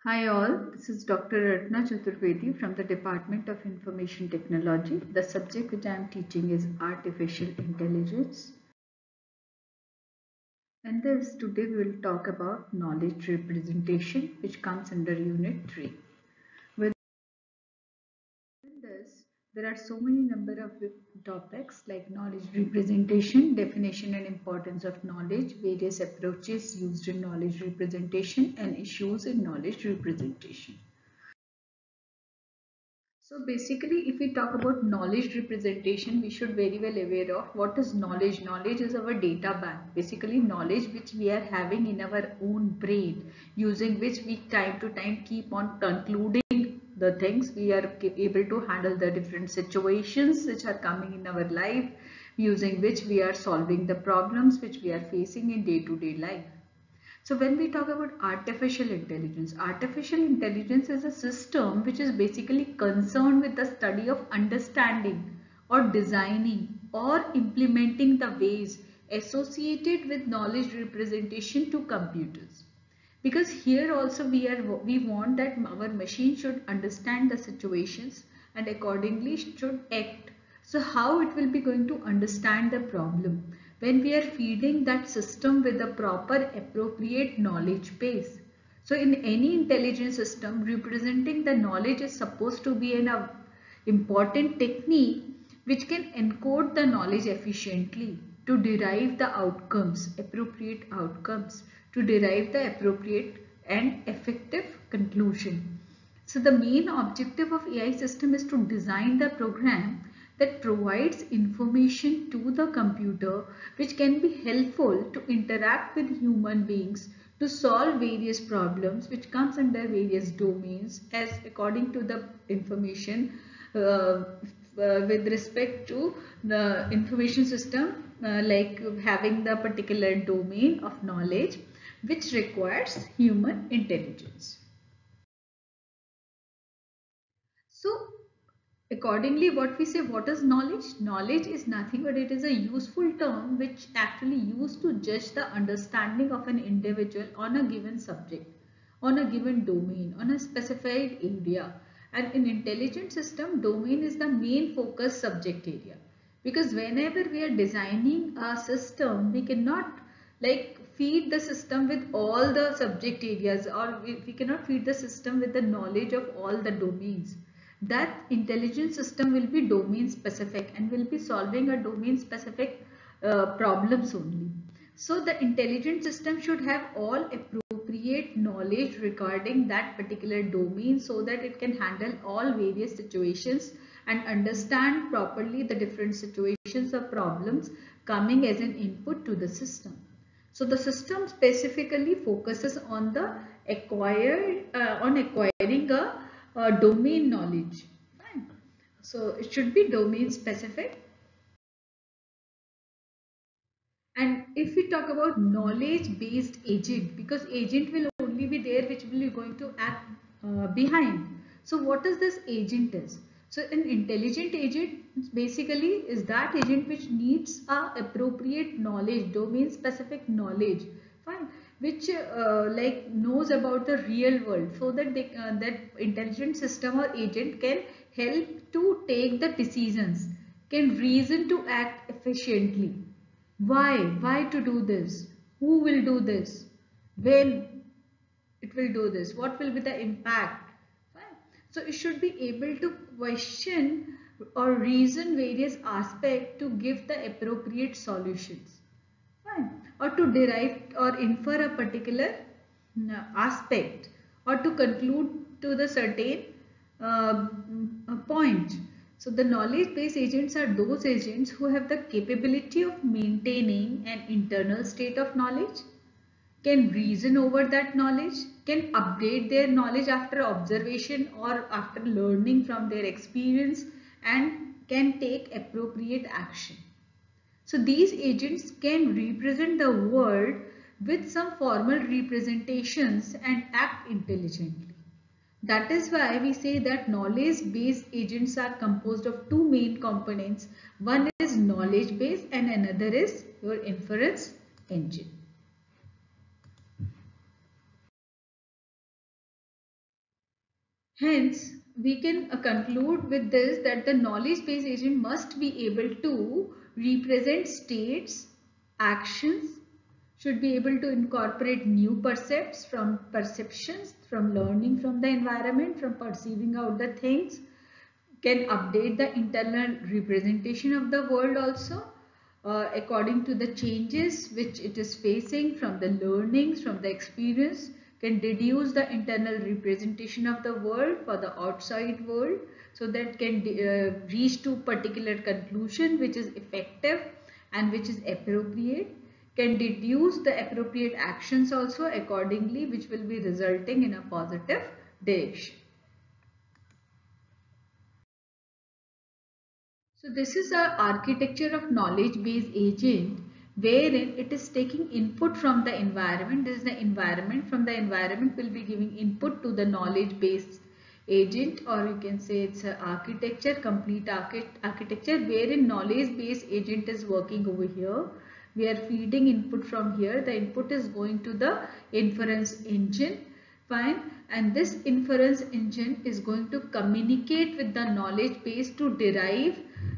Hi all, this is Dr. Ratna Chaturvedi from the Department of Information Technology. The subject which I am teaching is Artificial Intelligence. And thus today we will talk about knowledge representation, which comes under Unit 3. Within this, there are so many number of topics like knowledge representation, definition and importance of knowledge, various approaches used in knowledge representation and issues in knowledge representation. So basically, if we talk about knowledge representation, we should very well aware of what is knowledge. Knowledge is our data bank. Basically, knowledge which we are having in our own brain, using which we time to time keep on concluding the things. We are able to handle the different situations which are coming in our life, using which we are solving the problems which we are facing in day-to-day life. So when we talk about artificial intelligence is a system which is basically concerned with the study of understanding or designing or implementing the ways associated with knowledge representation to computers. Because here also we want that our machine should understand the situations and accordingly should act. So how it will be going to understand the problem when we are feeding that system with a proper appropriate knowledge base. So in any intelligent system, representing the knowledge is supposed to be an important technique which can encode the knowledge efficiently to derive the outcomes, appropriate outcomes, to derive the appropriate and effective conclusion. So the main objective of AI system is to design the program that provides information to the computer which can be helpful to interact with human beings to solve various problems which comes under various domains as according to the information with respect to the information system like having the particular domain of knowledge which requires human intelligence. So accordingly, what we say, what is knowledge? Knowledge is nothing but it is a useful term which actually used to judge the understanding of an individual on a given subject, on a given domain, on a specified area. And in intelligent system, domain is the main focus subject area. Because whenever we are designing a system, we cannot like feed the system with all the subject areas, or we cannot feed the system with the knowledge of all the domains. That intelligent system will be domain specific and will be solving a domain specific problems only. So the intelligent system should have all appropriate knowledge regarding that particular domain so that it can handle all various situations and understand properly the different situations or problems coming as an input to the system. So the system specifically focuses on the acquiring a domain knowledge. Fine. So it should be domain specific. And if we talk about knowledge based agent, because agent will only be there which will be going to act behind. So what is this agent is? So an intelligent agent basically is that agent which needs appropriate knowledge, domain specific knowledge, fine, which like knows about the real world so that that intelligent system or agent can help to take the decisions, can reason to act efficiently. Why? Why to do this? Who will do this? When it will do this? What will be the impact? Fine. So it should be able to question or reason various aspects to give the appropriate solutions. Fine. Or to derive or infer a particular aspect or to conclude to the certain point. So the knowledge based agents are those agents who have the capability of maintaining an internal state of knowledge, can reason over that knowledge, can update their knowledge after observation or after learning from their experience, and can take appropriate action. So these agents can represent the world with some formal representations and act intelligently. That is why we say that knowledge-based agents are composed of two main components. One is knowledge-based and another is your inference engine. Hence, we can conclude with this that the knowledge-based agent must be able to represent states, actions, should be able to incorporate new perceptions, from learning from the environment, from perceiving out the things, can update the internal representation of the world also according to the changes which it is facing from the learnings, from the experience, can deduce the internal representation of the world for the outside world, so that can reach to particular conclusion which is effective and which is appropriate, can deduce the appropriate actions also accordingly, which will be resulting in a positive direction. So this is our architecture of knowledge-based agent, wherein it is taking input from the environment. This is the environment. From the environment will be giving input to the knowledge-based agent, or you can say it's a architecture, complete architecture, wherein knowledge-based agent is working over here. We are feeding input from here. The input is going to the inference engine. Fine. And this inference engine is going to communicate with the knowledge base to derive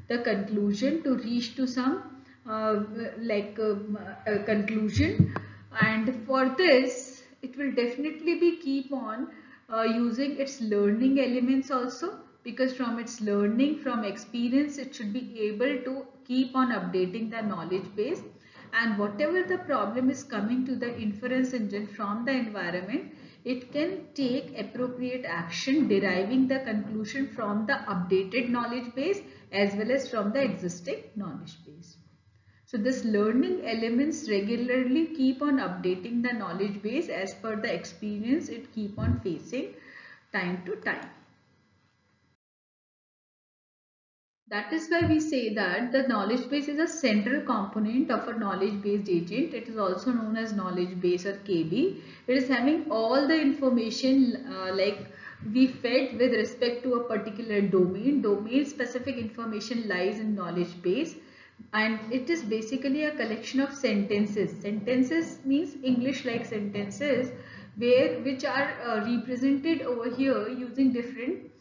the conclusion, to reach to some conclusion. And for this, it will definitely be keep on using its learning elements also, because from its learning, from experience, it should be able to keep on updating the knowledge base. And whatever the problem is coming to the inference engine from the environment, it can take appropriate action deriving the conclusion from the updated knowledge base as well as from the existing knowledge base. So this learning elements regularly keep on updating the knowledge base as per the experience it keep on facing time to time. That is why we say that the knowledge base is a central component of a knowledge based agent. It is also known as knowledge base or KB. It is having all the information like we fed with respect to a particular domain. Domain specific information lies in knowledge base, and it is basically a collection of sentences. Sentences means English like sentences which are represented over here using different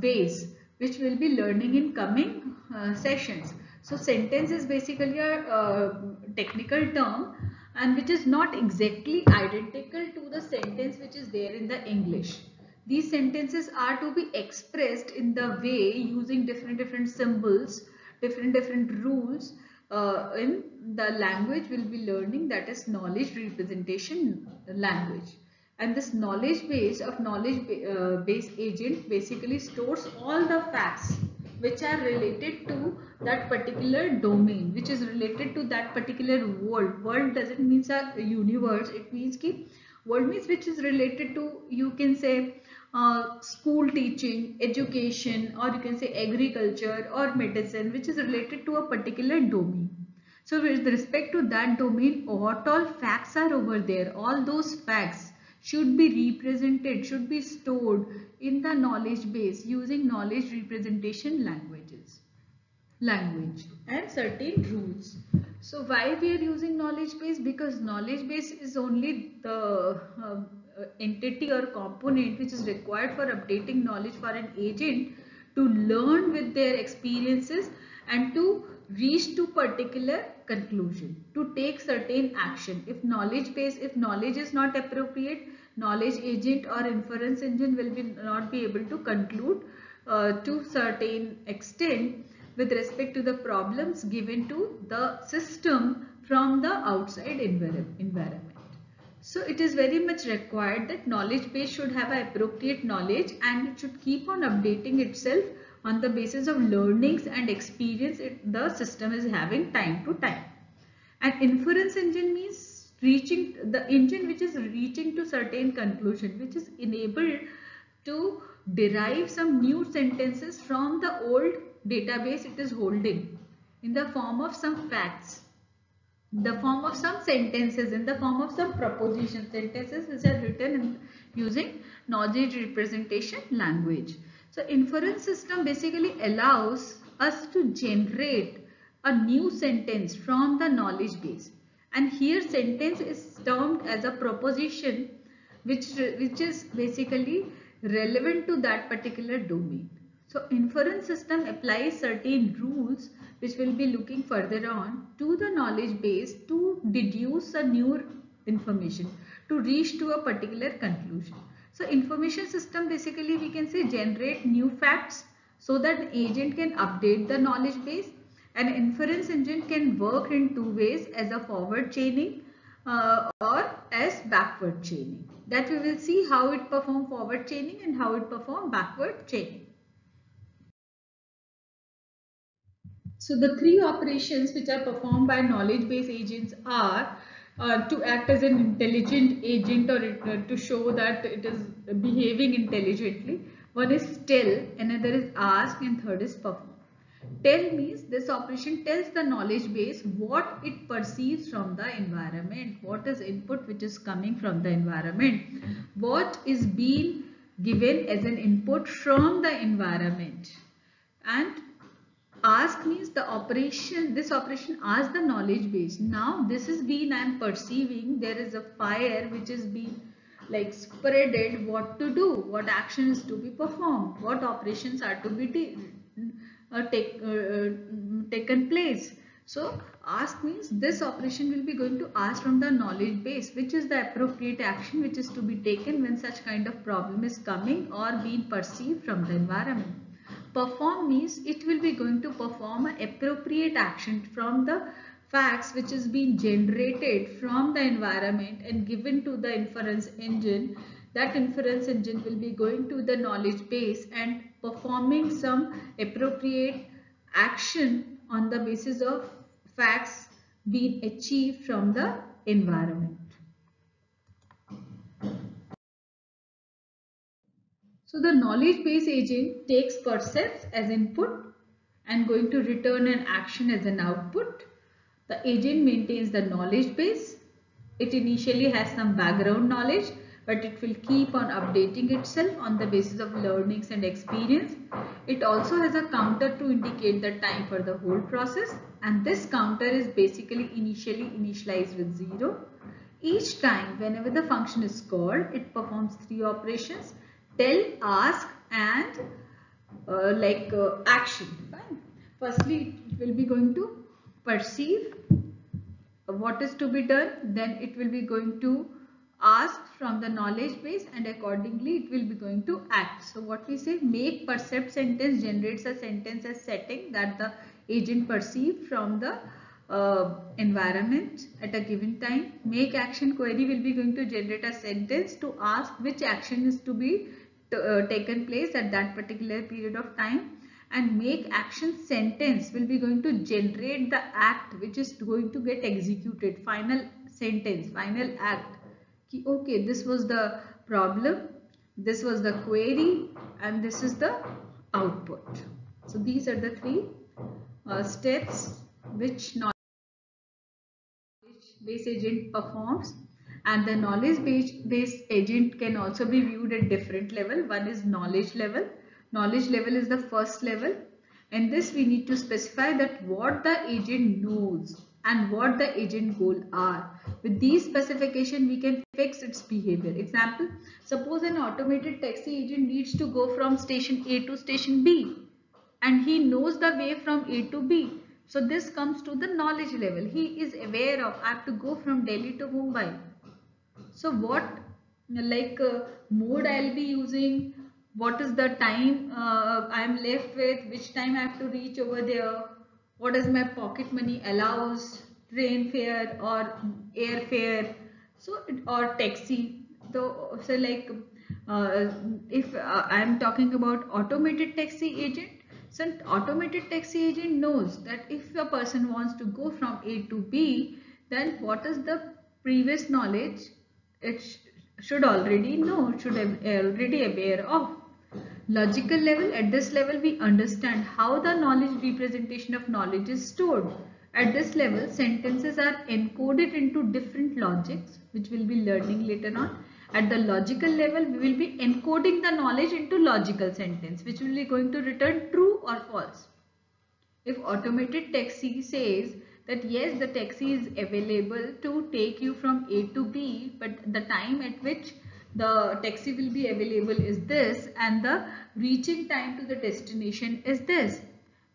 ways, which we'll be learning in coming sessions. So sentence is basically a technical term, and which is not exactly identical to the sentence which is there in the English. These sentences are to be expressed in the way using different symbols, different rules in the language we'll be learning, that is knowledge representation language. And this knowledge base of base agent basically stores all the facts which are related to that particular domain, which is related to that particular world. World doesn't mean a universe, it means ki world means which is related to, you can say school teaching, education, or you can say agriculture or medicine, which is related to a particular domain. So with respect to that domain, what all facts are over there, all those facts should be represented, should be stored in the knowledge base using knowledge representation language and certain rules. So why we are using knowledge base? Because knowledge base is only the entity or component which is required for updating knowledge for an agent to learn with their experiences and to reach to particular conclusion, to take certain action. If knowledge is not appropriate, knowledge agent or inference engine will not be able to conclude to certain extent with respect to the problems given to the system from the outside environment. So it is very much required that knowledge base should have appropriate knowledge, and it should keep on updating itself on the basis of learnings and experience the system is having time to time. And inference engine means the engine which is reaching to certain conclusion, which is enabled to derive some new sentences from the old database it is holding in the form of some facts, in the form of some sentences, in the form of some propositions, sentences which are written using knowledge representation language. So inference system basically allows us to generate a new sentence from the knowledge base, and here sentence is termed as a proposition which is basically relevant to that particular domain. So inference system applies certain rules which will be looking further on to the knowledge base to deduce a new information, to reach to a particular conclusion. So information system basically we can say generate new facts so that an agent can update the knowledge base. An inference engine can work in two ways, as a forward chaining or as backward chaining. That we will see how it perform forward chaining and how it perform backward chaining. So the three operations which are performed by knowledge base agents are to act as an intelligent agent, or to show that it is behaving intelligently. One is tell, another is ask, and third is perform. Tell means this operation tells the knowledge base what it perceives from the environment, what is input which is coming from the environment, what is being given as an input from the environment. And ask means the operation, this operation asks the knowledge base. Now this is being, I am perceiving there is a fire which is being like spreaded, what to do, what action is to be performed, what operations are to be taken place. So ask means this operation will be going to ask from the knowledge base which is the appropriate action which is to be taken when such kind of problem is coming or being perceived from the environment. Perform means it will be going to perform an appropriate action from the facts which is being generated from the environment and given to the inference engine. That inference engine will be going to the knowledge base and performing some appropriate action on the basis of facts being achieved from the environment. So the knowledge base agent takes percepts as input and going to return an action as an output. The agent maintains the knowledge base. It initially has some background knowledge, but it will keep on updating itself on the basis of learnings and experience. It also has a counter to indicate the time for the whole process, and this counter is basically initially initialized with 0. Each time whenever the function is called, it performs three operations: tell, ask, and action. Fine. Firstly, it will be going to perceive what is to be done, then it will be going to ask from the knowledge base, and accordingly it will be going to act. So what we say, make percept sentence generates a sentence as setting that the agent perceived from the environment at a given time. Make action query will be going to generate a sentence to ask which action is to be taken place at that particular period of time. And make action sentence will be going to generate the act which is going to get executed, final sentence, final act. Okay, this was the problem, this was the query, and this is the output. So these are the three steps which knowledge base agent performs. And the knowledge base agent can also be viewed at different level. One is knowledge level. Knowledge level is the first level. In this we need to specify that what the agent knows and what the agent goal are. With these specification we can fix its behavior. Example, suppose an automated taxi agent needs to go from station A to station B and he knows the way from A to B. So this comes to the knowledge level. He is aware of, I have to go from Delhi to Mumbai. So what mode I'll be using, what is the time I am left with, which time I have to reach over there, what is my pocket money allows, train fare or air fare, so or taxi. So if I am talking about automated taxi agent, so an automated taxi agent knows that if a person wants to go from A to B, then what is the previous knowledge it should already know, should have already aware of. Logical level, at this level we understand how the knowledge representation of knowledge is stored. At this level, sentences are encoded into different logics, which we'll be learning later on. At the logical level, we will be encoding the knowledge into logical sentence, which will be going to return true or false. If automated taxi says that yes, the taxi is available to take you from A to B, but the time at which the taxi will be available is this, and the reaching time to the destination is this,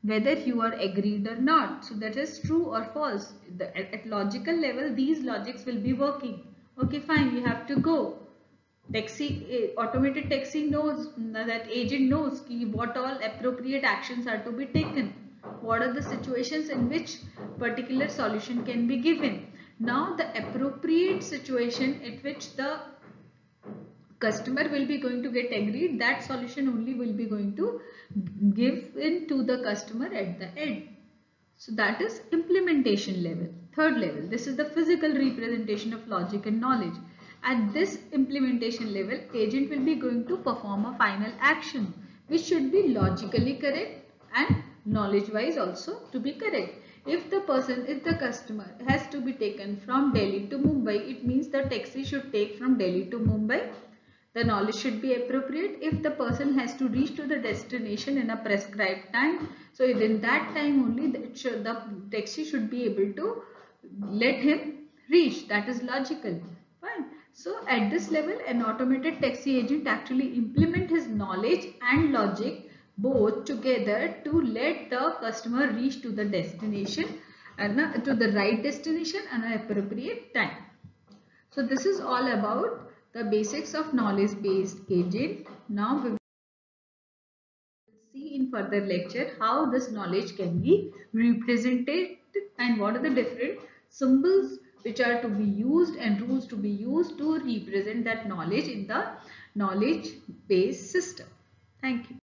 whether you are agreed or not. So that is true or false. At logical level, these logics will be working. Okay, fine, you have to go. Automated taxi knows, that agent knows what all appropriate actions are to be taken. What are the situations in which particular solution can be given. Now the appropriate situation at which the customer will be going to get agreed, that solution only will be going to give in to the customer at the end. So that is implementation level. Third level, this is the physical representation of logic and knowledge. At this implementation level, agent will be going to perform a final action which should be logically correct and knowledge wise also to be correct. If the customer has to be taken from Delhi to Mumbai, it means the taxi should take from Delhi to Mumbai. The knowledge should be appropriate. If the person has to reach to the destination in a prescribed time, so within that time only the taxi should be able to let him reach. That is logical. Fine. So at this level, an automated taxi agent actually implement his knowledge and logic both together to let the customer reach to the destination and to the right destination and an appropriate time. So this is all about the basics of knowledge based agent. Now we will see in further lecture how this knowledge can be represented and what are the different symbols which are to be used and rules to be used to represent that knowledge in the knowledge based system. Thank you.